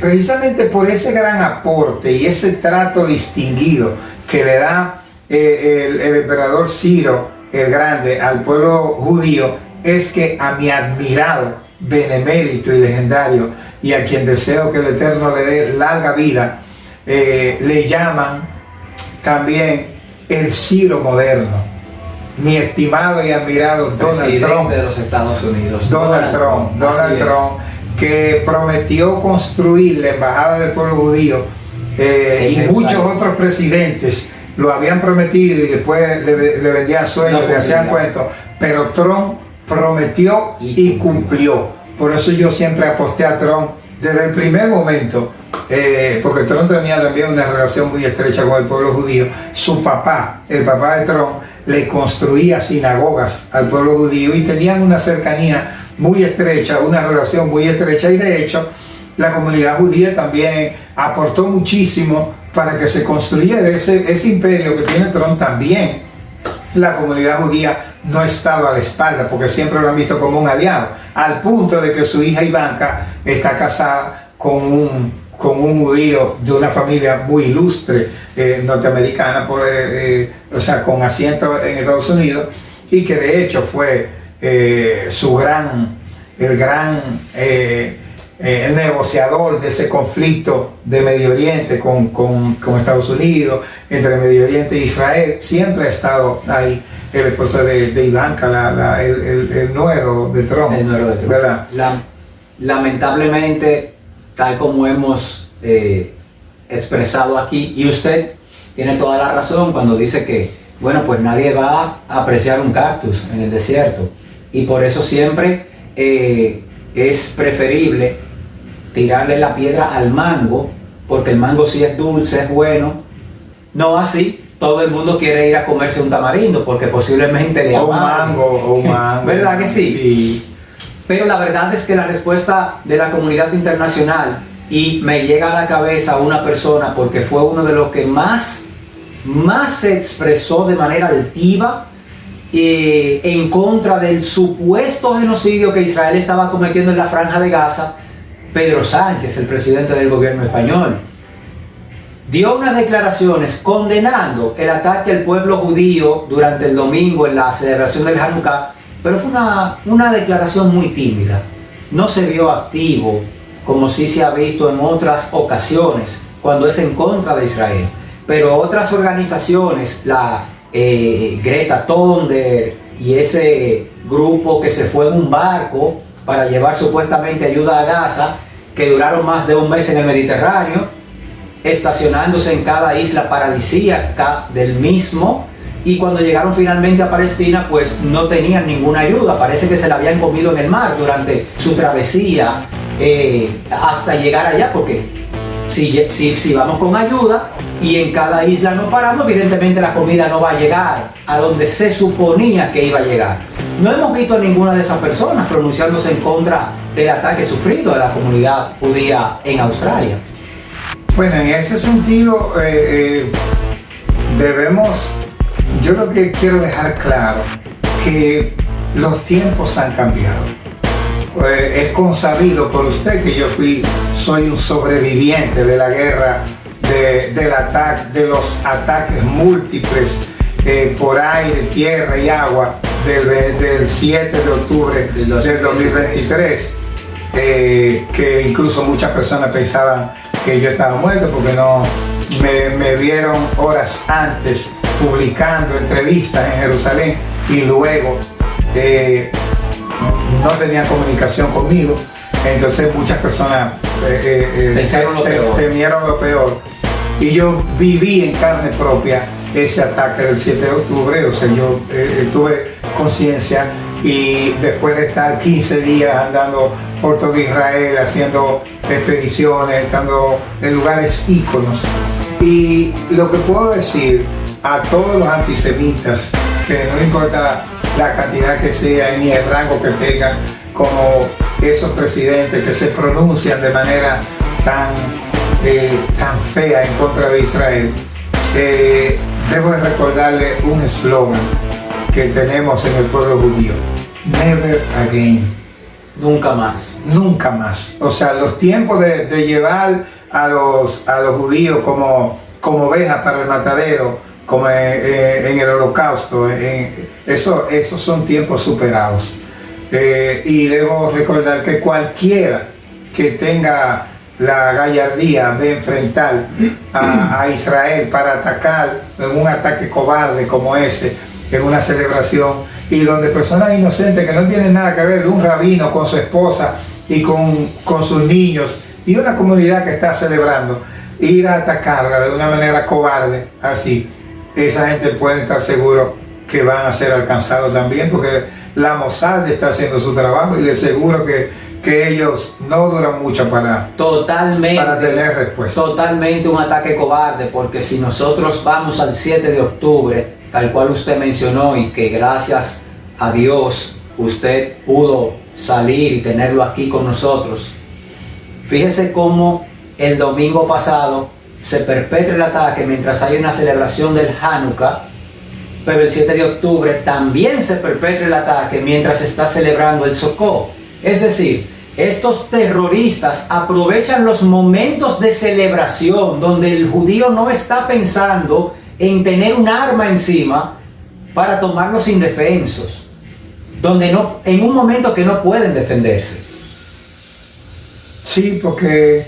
precisamente por ese gran aporte y ese trato distinguido que le da el emperador Ciro el Grande al pueblo judío, es que a mi admirado, benemérito y legendario, y a quien deseo que el Eterno le dé larga vida, le llaman también el Ciro moderno. Mi estimado y admirado Donald Trump de los Estados Unidos. Donald Trump, que prometió construir la embajada del pueblo judío, y muchos otros presidentes lo habían prometido y después le vendían sueños, le hacían cuentos, pero Trump prometió y cumplió. Por eso yo siempre aposté a Trump desde el primer momento, porque Trump tenía también una relación muy estrecha con el pueblo judío. Su papá, el papá de Trump, le construía sinagogas al pueblo judío y tenían una cercanía muy estrecha, una relación muy estrecha, y de hecho la comunidad judía también aportó muchísimo para que se construyera ese imperio que tiene Trump. También la comunidad judía no ha estado a la espalda, porque siempre lo han visto como un aliado, al punto de que su hija Ivanka está casada con un judío de una familia muy ilustre norteamericana, o sea, con asiento en Estados Unidos, y que de hecho fue el gran negociador de ese conflicto de Medio Oriente con Estados Unidos, entre Medio Oriente e Israel. Siempre ha estado ahí el esposo de Ivanka, el nuero de Trump. El nuero de Trump. ¿Verdad? Lamentablemente, tal como hemos expresado aquí, y usted tiene toda la razón cuando dice que, bueno, pues nadie va a apreciar un cactus en el desierto, y por eso siempre es preferible tirarle la piedra al mango, porque el mango sí es dulce, es bueno. No así todo el mundo quiere ir a comerse un tamarindo, porque posiblemente le amargue. O un mango. ¿Verdad que sí? Sí. Pero la verdad es que la respuesta de la comunidad internacional, y me llega a la cabeza una persona porque fue uno de los que más se expresó de manera altiva en contra del supuesto genocidio que Israel estaba cometiendo en la Franja de Gaza. Pedro Sánchez, el presidente del gobierno español, dio unas declaraciones condenando el ataque al pueblo judío durante el domingo en la celebración del Hanukkah, pero fue una declaración muy tímida. No se vio activo como sí se ha visto en otras ocasiones cuando es en contra de Israel. Pero otras organizaciones, la Greta Thunberg y ese grupo que se fue en un barco para llevar supuestamente ayuda a Gaza, que duraron más de un mes en el Mediterráneo, estacionándose en cada isla paradisíaca del mismo, y cuando llegaron finalmente a Palestina, pues no tenían ninguna ayuda. Parece que se la habían comido en el mar durante su travesía hasta llegar allá, porque si vamos con ayuda y en cada isla no paramos, evidentemente la comida no va a llegar a donde se suponía que iba a llegar. No hemos visto a ninguna de esas personas pronunciándose en contra del ataque sufrido de la comunidad judía en Australia. Bueno, en ese sentido yo lo que quiero dejar claro, que los tiempos han cambiado. Es consabido por usted que soy un sobreviviente de la guerra, de los ataques múltiples por aire, tierra y agua del 7 de octubre del 2023, que incluso muchas personas pensaban que yo estaba muerto porque no me vieron horas antes publicando entrevistas en Jerusalén, y luego no tenían comunicación conmigo. Entonces muchas personas temieron lo peor, y yo viví en carne propia ese ataque del 7 de octubre. O sea, yo tuve conciencia, y después de estar 15 días andando por todo Israel, haciendo expediciones, estando en lugares íconos, y lo que puedo decir a todos los antisemitas, que no importa la cantidad que sea ni el rango que tengan, como esos presidentes que se pronuncian de manera tan fea en contra de Israel, debo recordarle un eslogan que tenemos en el pueblo judío: never again. Nunca más. Nunca más. O sea, los tiempos de llevar a los judíos como ovejas para el matadero, como en el Holocausto, esos son tiempos superados. Y debo recordar que cualquiera que tenga la gallardía de enfrentar a Israel para atacar en un ataque cobarde como ese, en una celebración, y donde personas inocentes que no tienen nada que ver, un rabino con su esposa y con sus niños, y una comunidad que está celebrando, ir a atacarla de una manera cobarde así, esa gente puede estar seguro que van a ser alcanzados también, porque la Mossad está haciendo su trabajo, y de seguro que ellos no duran mucho para tener respuesta. Totalmente un ataque cobarde, porque si nosotros vamos al 7 de octubre, tal cual usted mencionó, y que gracias a Dios usted pudo salir y tenerlo aquí con nosotros, fíjese cómo el domingo pasado se perpetra el ataque mientras hay una celebración del Hanukkah, pero el 7 de octubre también se perpetra el ataque mientras se está celebrando el Sukkot. Es decir, estos terroristas aprovechan los momentos de celebración donde el judío no está pensando en tener un arma encima para tomarlos indefensos, donde en un momento que no pueden defenderse. Sí, porque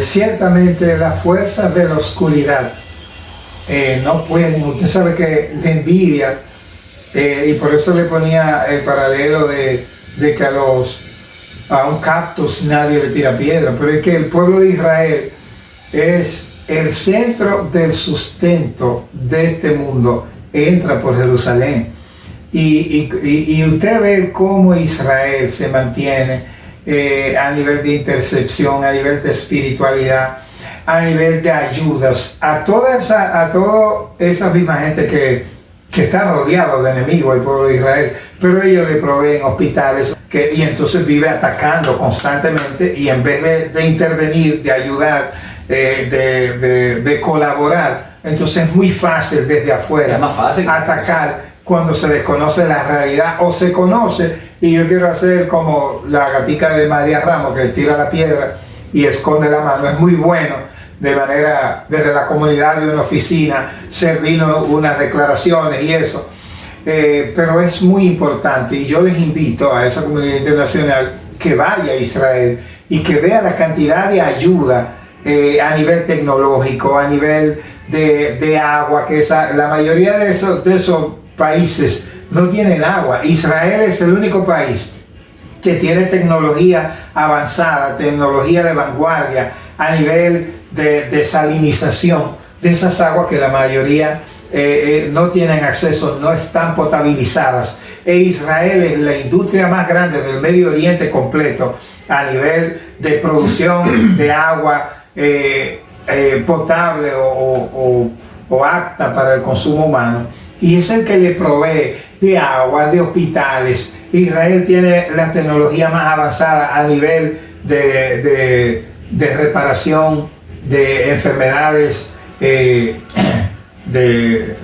ciertamente las fuerzas de la oscuridad no pueden. Usted sabe que la envidia, y por eso le ponía el paralelo de que a un cactus nadie le tira piedra, pero es que el pueblo de Israel es el centro del sustento de este mundo, entra por Jerusalén. Y usted ve cómo Israel se mantiene a nivel de intercepción, a nivel de espiritualidad, a nivel de ayudas, a toda esa misma gente que está rodeado de enemigos, el pueblo de Israel, pero ellos le proveen hospitales y entonces vive atacando constantemente, y en vez de intervenir, de ayudar, de colaborar, entonces es muy fácil desde afuera atacar cuando se desconoce la realidad o se conoce. Y yo quiero hacer como la gatica de María Ramos, que tira la piedra y esconde la mano. Es muy bueno de manera, desde la comunidad de una oficina, servir unas declaraciones y eso. Pero es muy importante, y yo les invito a esa comunidad internacional que vaya a Israel y que vea la cantidad de ayuda a nivel tecnológico, a nivel de agua, que la mayoría de esos países no tienen agua. Israel es el único país que tiene tecnología avanzada, tecnología de vanguardia a nivel de salinización de esas aguas que la mayoría no tienen acceso, no están potabilizadas. Israel es la industria más grande del Medio Oriente completo a nivel de producción de agua potable o apta para el consumo humano, y es el que le provee de agua, de hospitales. Israel tiene la tecnología más avanzada a nivel de reparación de enfermedades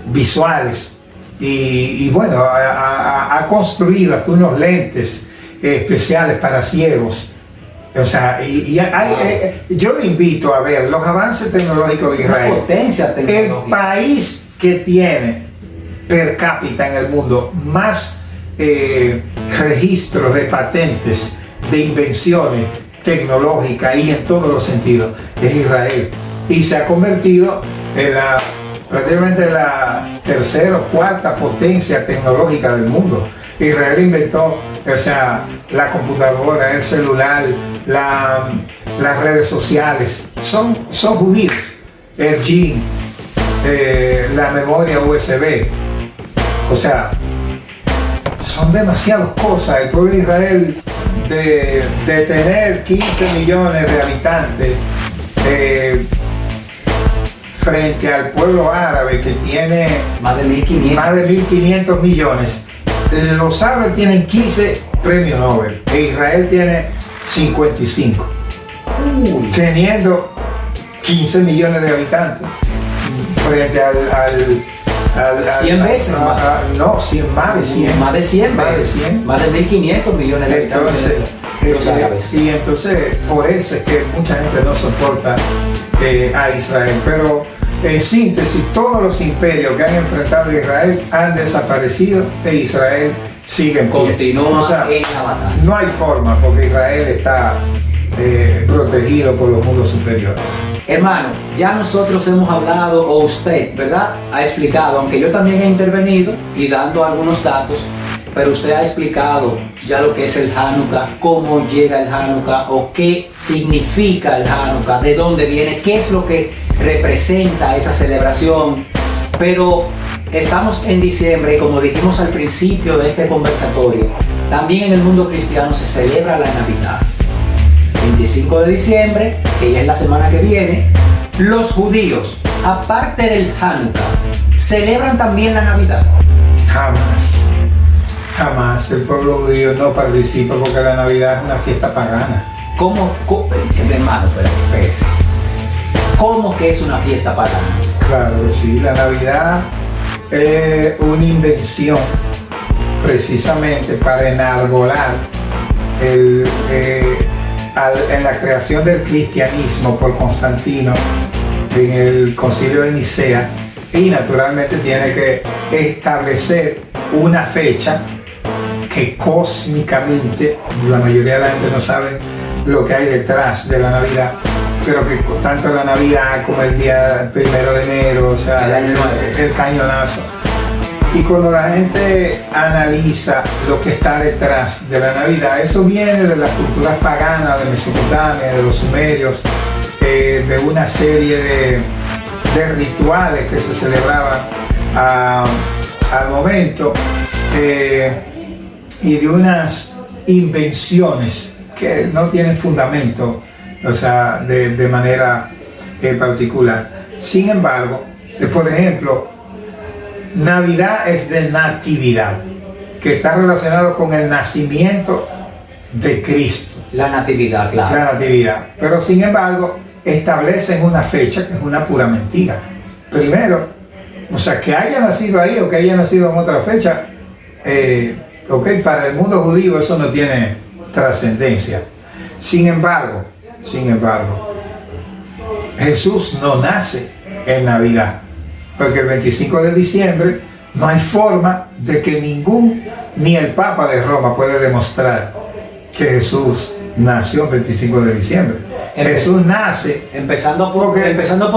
visuales, y bueno, ha construido hasta unos lentes especiales para ciegos. O sea, yo le invito a ver los avances tecnológicos de Israel. Potencia tecnológica. El país que tiene per cápita en el mundo más registros de patentes, de invenciones tecnológicas y en todos los sentidos, es Israel. Y se ha convertido en prácticamente la tercera o cuarta potencia tecnológica del mundo. Israel inventó, o sea, la computadora, el celular, las redes sociales, son judíos. El jean, la memoria USB, o sea, son demasiadas cosas. El pueblo de Israel, de tener 15 millones de habitantes, frente al pueblo árabe que tiene más de 1.500 millones. Los árabes tienen 15 premios Nobel e Israel tiene 55, teniendo 15 millones de habitantes frente al 100 veces más. No, 100, más de 100. Más de 100 veces. Más de 1.500 millones de habitantes. Los árabes. Y entonces, por eso es que mucha gente no soporta a Israel. Pero en síntesis, todos los imperios que han enfrentado a Israel han desaparecido e Israel sigue en pie. Continúa, o sea, en la batalla. No hay forma, porque Israel está protegido por los mundos superiores. Hermano, ya nosotros hemos hablado, o usted, ¿verdad?, ha explicado, aunque yo también he intervenido y dando algunos datos, pero usted ha explicado ya lo que es el Hanukkah, cómo llega el Hanukkah o qué significa el Hanukkah, de dónde viene, qué es lo que representa esa celebración. Pero estamos en diciembre y, como dijimos al principio de este conversatorio, también en el mundo cristiano se celebra la Navidad. 25 de diciembre, que ya es la semana que viene, los judíos, aparte del Hanukkah, celebran también la Navidad. Jamás el pueblo judío no participa, porque la Navidad es una fiesta pagana. ¿Cómo hermano, espérese. ¿Cómo que es una fiesta pagana? Claro, sí, la Navidad es una invención precisamente para enarbolar en la creación del cristianismo por Constantino en el Concilio de Nicea, y naturalmente tiene que establecer una fecha que cósmicamente, la mayoría de la gente no sabe lo que hay detrás de la Navidad, pero que tanto la Navidad como el día 1 de enero, o sea, el cañonazo. Y cuando la gente analiza lo que está detrás de la Navidad, eso viene de las culturas paganas, de Mesopotamia, de los sumerios, de una serie de rituales que se celebraban al momento, y de unas invenciones que no tienen fundamento, o sea, de manera particular. Sin embargo, por ejemplo, Navidad es de natividad, que está relacionado con el nacimiento de Cristo. La natividad, claro. La natividad. Pero sin embargo, establecen una fecha que es una pura mentira. Primero, o sea, que haya nacido ahí o que haya nacido en otra fecha, para el mundo judío eso no tiene trascendencia. Sin embargo, Jesús no nace en Navidad, porque el 25 de diciembre no hay forma de que ni el Papa de Roma puede demostrar que Jesús nació el 25 de diciembre. Jesús nace empezando por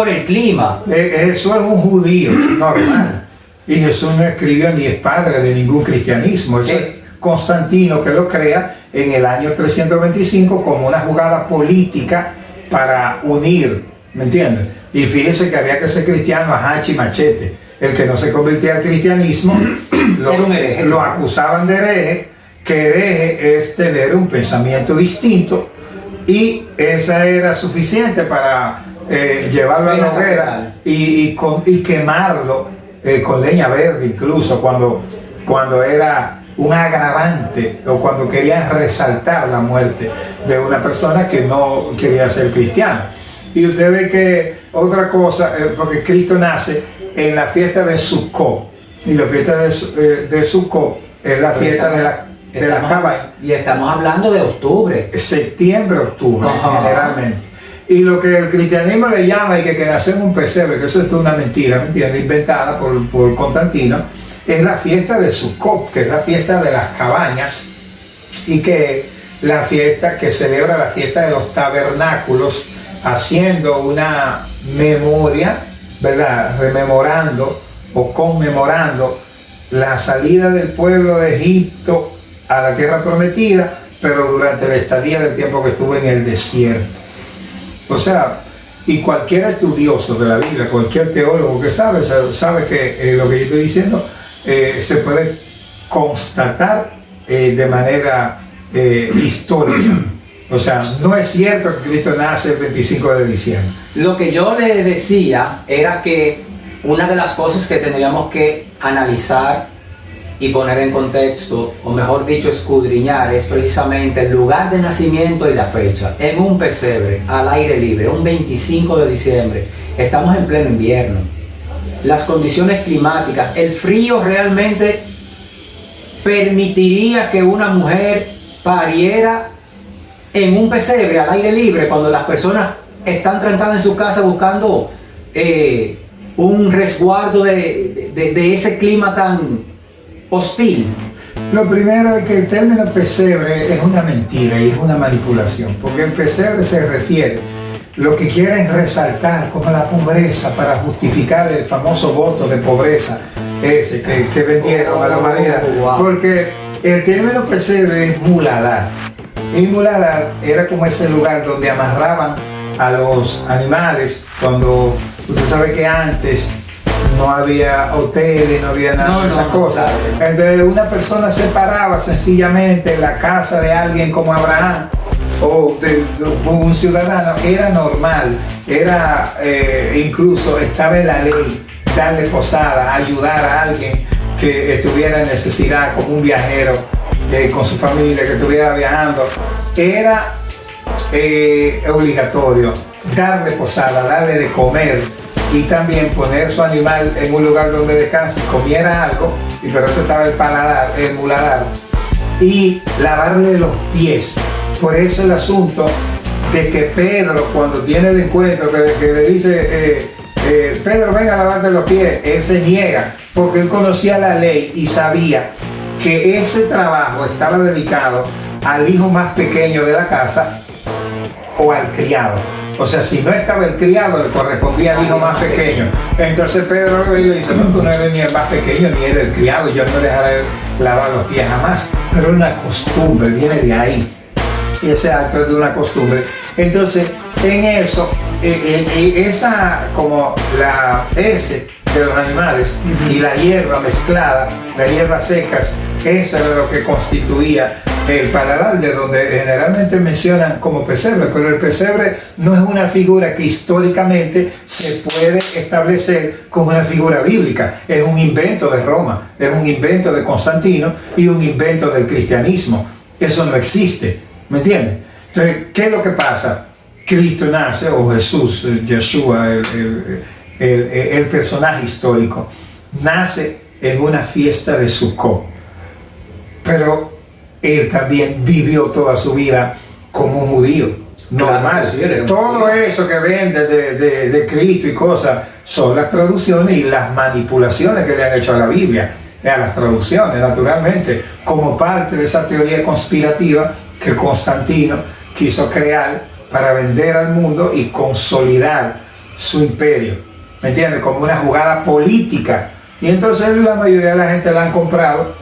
el clima. Jesús es un judío normal, y Jesús no escribió ni es padre de ningún cristianismo. Eso es Constantino que lo crea en el año 325 como una jugada política para unir, ¿me entiendes? Y fíjese que había que ser cristiano a hacha y machete. El que no se convertía al cristianismo lo acusaban de hereje, que hereje es tener un pensamiento distinto, y esa era suficiente para llevarlo a la hoguera y quemarlo con leña verde, incluso cuando era un agravante o cuando querían resaltar la muerte de una persona que no quería ser cristiana. Y usted ve que otra cosa, porque Cristo nace en la fiesta de Sukkot, y la fiesta de Sukkot es la fiesta de las cabañas. Y estamos hablando de octubre. Septiembre, octubre, generalmente. Y lo que el cristianismo le llama y que nació en un pesebre, que eso es toda una mentira, ¿me entiendes? Inventada por Constantino, es la fiesta de Sukkot, que es la fiesta de las cabañas, y que la fiesta que celebra la fiesta de los tabernáculos, haciendo una memoria, ¿verdad? Rememorando o conmemorando la salida del pueblo de Egipto a la tierra prometida, pero durante la estadía del tiempo que estuvo en el desierto. O sea, y cualquier estudioso de la Biblia, cualquier teólogo que sabe que lo que yo estoy diciendo se puede constatar de manera histórica. O sea, no es cierto que Cristo nace el 25 de diciembre. Lo que yo le decía era que una de las cosas que tendríamos que analizar y poner en contexto, o mejor dicho, escudriñar, es precisamente el lugar de nacimiento y la fecha. En un pesebre, al aire libre, un 25 de diciembre, estamos en pleno invierno. Las condiciones climáticas, el frío realmente permitiría que una mujer pariera en un pesebre al aire libre cuando las personas están trancadas en su casa buscando un resguardo de ese clima tan hostil. Lo primero es que el término pesebre es una mentira y es una manipulación, porque el pesebre se refiere, lo que quieren resaltar como la pobreza para justificar el famoso voto de pobreza ese que vendieron a la humanidad, porque el término pesebre es muladar. Y muladar era como ese lugar donde amarraban a los animales, cuando usted sabe que antes no había hoteles, no había nada de esas cosas. Entonces una persona se paraba sencillamente en la casa de alguien como Abraham o de un ciudadano, era normal, era incluso estaba en la ley darle posada, ayudar a alguien que estuviera en necesidad, como un viajero con su familia que estuviera viajando. Era obligatorio darle posada, darle de comer, y también poner su animal en un lugar donde descanse, comiera algo, y por eso estaba el muladar, y lavarle los pies. Por eso el asunto de que Pedro, cuando tiene el encuentro, que le dice, Pedro, venga a lavarte los pies, él se niega, porque él conocía la ley y sabía que ese trabajo estaba dedicado al hijo más pequeño de la casa o al criado. O sea, si no estaba el criado, le correspondía al hijo más pequeño. Entonces Pedro le dice, no, tú no eres ni el más pequeño ni eres el criado, yo no dejaré lavar los pies jamás. Pero es una costumbre, viene de ahí. Ese acto es de una costumbre. Entonces, en eso, esa como la S de los animales y la hierba mezclada, las hierbas secas, eso era lo que constituía el paladar, de donde generalmente mencionan como pesebre, pero el pesebre no es una figura que históricamente se puede establecer como una figura bíblica. Es un invento de Roma, es un invento de Constantino y un invento del cristianismo. Eso no existe, ¿me entiendes? Entonces, ¿qué es lo que pasa? Cristo nace, o Jesús, Yeshua, el personaje histórico, nace en una fiesta de Sukkot, pero él también vivió toda su vida como un judío normal. Claro, sí, todo eso que ven de Cristo y cosas son las traducciones y las manipulaciones que le han hecho a la Biblia, a las traducciones, naturalmente, como parte de esa teoría conspirativa que Constantino quiso crear para vender al mundo y consolidar su imperio, ¿me entiendes? Como una jugada política. Y entonces la mayoría de la gente la han comprado,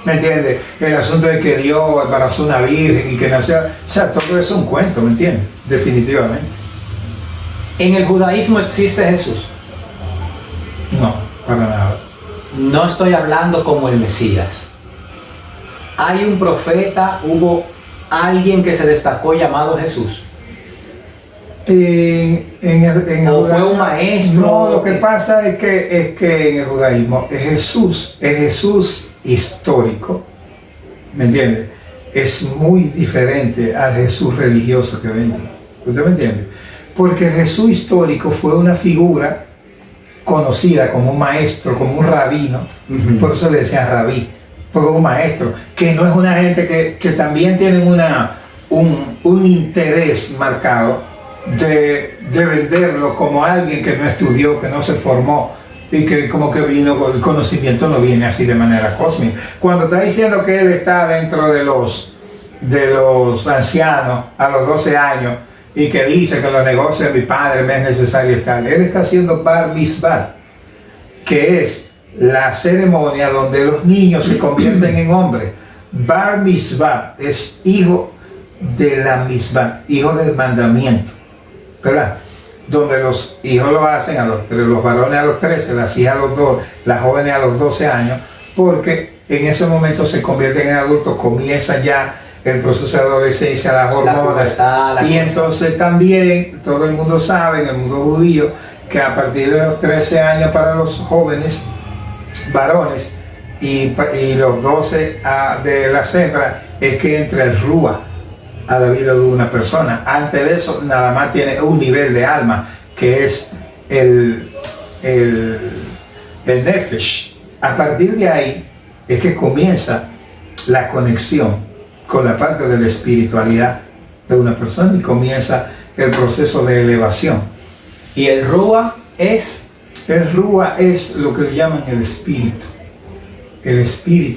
¿me entiendes? El asunto de que Dios embarazó una virgen y que nació, o sea, todo eso es un cuento, ¿me entiendes? Definitivamente. ¿En el judaísmo existe Jesús? No, para nada. No estoy hablando como el Mesías. ¿Hay un profeta, hubo alguien que se destacó llamado Jesús? ¿O fue un maestro? No, lo que pasa es que en el judaísmo el Jesús histórico, ¿me entiende? Es muy diferente al Jesús religioso que vende. ¿Usted me entiende? Porque el Jesús histórico fue una figura conocida como un maestro, como un rabino, por eso le decían rabí, porque es un maestro, que no es una gente que también tienen un interés marcado de venderlo como alguien que no estudió, que no se formó y que como que vino con el conocimiento, no viene así de manera cósmica. Cuando está diciendo que él está dentro de los ancianos a los 12 años y que dice que los negocios de mi padre me es necesario estar, él está haciendo Bar Mitzvah, que es la ceremonia donde los niños se convierten en hombres. Bar Mitzvah es hijo de la Mitzvah, hijo del mandamiento, ¿verdad? Donde los hijos lo hacen, los varones a los 13, las hijas a los 2, las jóvenes a los 12 años, porque en ese momento se convierten en adultos, comienza ya el proceso de adolescencia, las hormonas, y entonces también todo el mundo sabe en el mundo judío que a partir de los 13 años para los jóvenes varones y los 12 de las hembras es que entra el Ruach a la vida de una persona. Antes de eso nada más tiene un nivel de alma que es el Nefesh. A partir de ahí es que comienza la conexión con la parte de la espiritualidad de una persona y comienza el proceso de elevación. ¿Y el Ruach es? El Ruach es lo que le llaman el espíritu,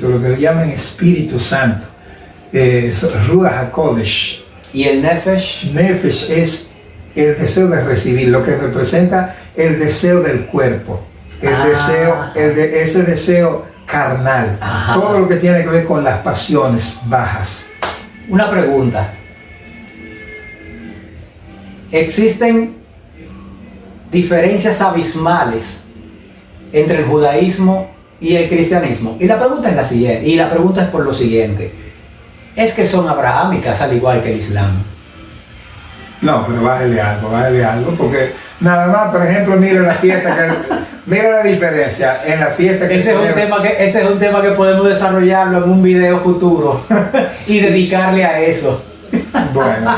lo que le llaman Espíritu Santo. Ruach HaKodesh. ¿Y el Nefesh? Nefesh es el deseo de recibir, lo que representa el deseo del cuerpo, ese deseo carnal. Ajá. Todo lo que tiene que ver con las pasiones bajas. Una pregunta. ¿Existen diferencias abismales entre el judaísmo y el cristianismo? Y la pregunta es la siguiente, y la pregunta es por lo siguiente. Es que son abrahámicas al igual que el Islam. No, pero bájale algo, porque nada más, por ejemplo, mira la fiesta, mira la diferencia en la fiesta que ese es un tema que podemos desarrollarlo en un video futuro y dedicarle a eso. Bueno.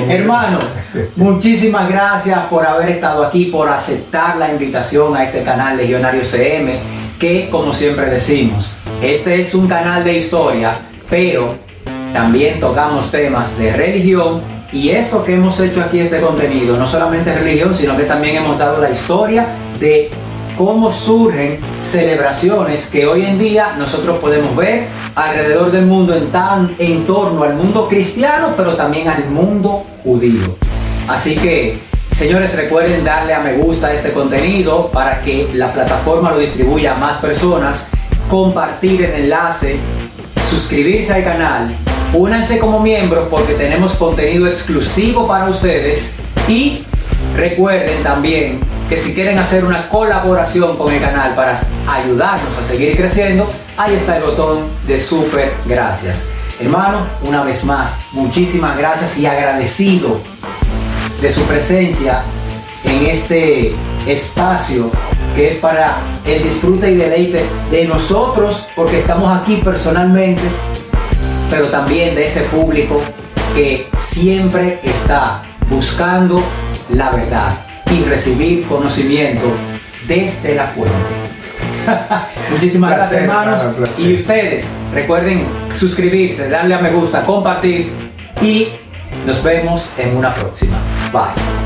Hermano, muchísimas gracias por haber estado aquí, por aceptar la invitación a este canal Legionario CM, que como siempre decimos, este es un canal de historia, pero también tocamos temas de religión, y esto que hemos hecho aquí, este contenido, no solamente es religión, sino que también hemos dado la historia de cómo surgen celebraciones que hoy en día nosotros podemos ver alrededor del mundo en torno al mundo cristiano, pero también al mundo judío. Así que, señores, recuerden darle a me gusta a este contenido para que la plataforma lo distribuya a más personas, compartir el enlace, suscribirse al canal, únanse como miembros porque tenemos contenido exclusivo para ustedes y recuerden también que si quieren hacer una colaboración con el canal para ayudarnos a seguir creciendo, ahí está el botón de súper gracias. Hermano, una vez más, muchísimas gracias y agradecido de su presencia en este espacio que es para el disfrute y deleite de nosotros, porque estamos aquí personalmente, pero también de ese público que siempre está buscando la verdad y recibir conocimiento desde la fuente. Muchísimas gracias, hermanos. Y ustedes recuerden suscribirse, darle a me gusta, compartir y nos vemos en una próxima. Bye.